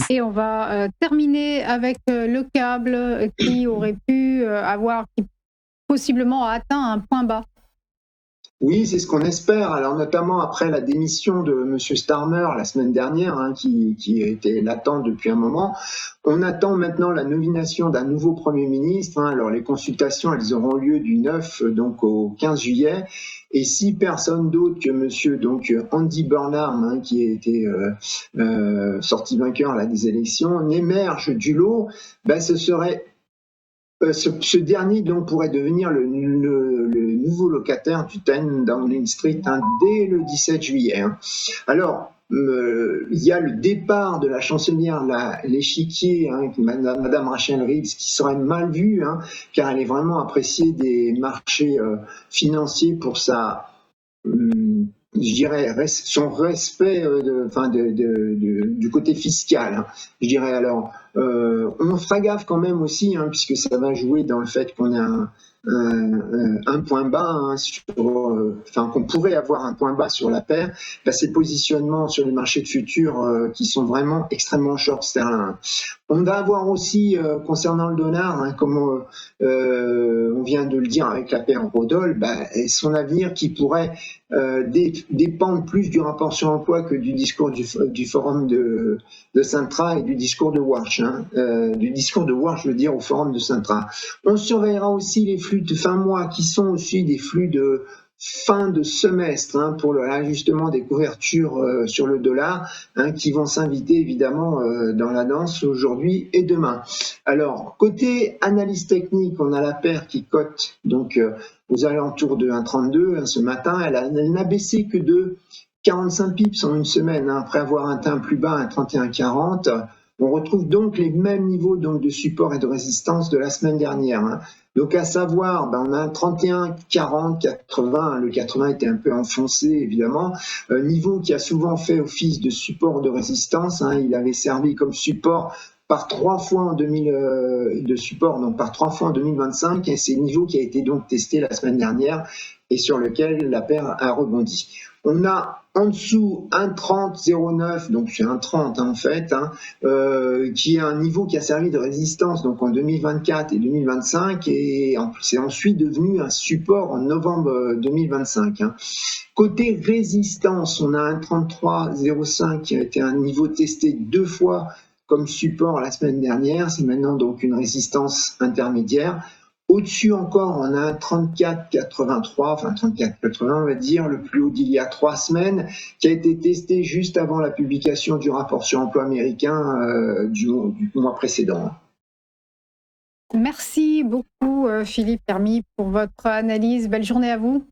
Et on va terminer avec le câble qui aurait pu qui possiblement a atteint un point bas. Oui, c'est ce qu'on espère. Alors notamment après la démission de Monsieur Starmer la semaine dernière, qui était latente depuis un moment, on attend maintenant la nomination d'un nouveau Premier ministre. Alors les consultations, elles auront lieu du 9 donc au 15 juillet. Et si personne d'autre que Monsieur donc Andy Burnham, qui a été sorti vainqueur là, des élections, n'émerge du lot, ce serait ce dernier donc pourrait devenir le nouveau locataire du 10 Downing Street dès le 17 juillet. Alors, il y a le départ de la chancelière, l'échiquier, Madame Rachel Reeves, qui serait mal vu, car elle est vraiment appréciée des marchés financiers pour sa je dirais, son respect du côté fiscal. Je dirais alors, on fera gaffe quand même aussi, puisque ça va jouer dans le fait qu'on a un point bas, qu'on pourrait avoir un point bas sur la paire, ces positionnements sur les marchés de futurs qui sont vraiment extrêmement short sterling. On va avoir aussi, concernant le dollar, comme on vient de le dire avec la paire Rodol, son avenir qui pourrait dépendre plus du rapport sur l'emploi que du discours du forum de Sintra et du discours de Warsh. Du discours de Warsh, je veux dire, au forum de Sintra. On surveillera aussi les flux de fin mois qui sont aussi des flux de fin de semestre pour l'ajustement des couvertures sur le dollar qui vont s'inviter évidemment dans la danse aujourd'hui et demain. Alors, côté analyse technique, on a la paire qui cote donc aux alentours de 1,32 ce matin. Elle n'a baissé que de 45 pips en une semaine, après avoir atteint plus bas un 31,40. On retrouve donc les mêmes niveaux donc, de support et de résistance de la semaine dernière. Donc à savoir, on a un 31, 40, 80, le 80 était un peu enfoncé évidemment, niveau qui a souvent fait office de support de résistance, il avait servi comme support par 3 fois en 2025, et c'est le niveau qui a été donc testé la semaine dernière et sur lequel la paire a rebondi. On a en dessous un 30,09, donc c'est un 30 en fait, qui est un niveau qui a servi de résistance donc en 2024 et 2025 et c'est ensuite devenu un support en novembre 2025. Côté résistance, on a un 33,05 qui a été un niveau testé 2 fois comme support la semaine dernière, c'est maintenant donc une résistance intermédiaire. Au-dessus encore, on a un 34,83, enfin 34,80 on va dire, le plus haut d'il y a 3 semaines, qui a été testé juste avant la publication du rapport sur l'emploi américain du mois précédent. Merci beaucoup Philippe Hermy pour votre analyse. Belle journée à vous.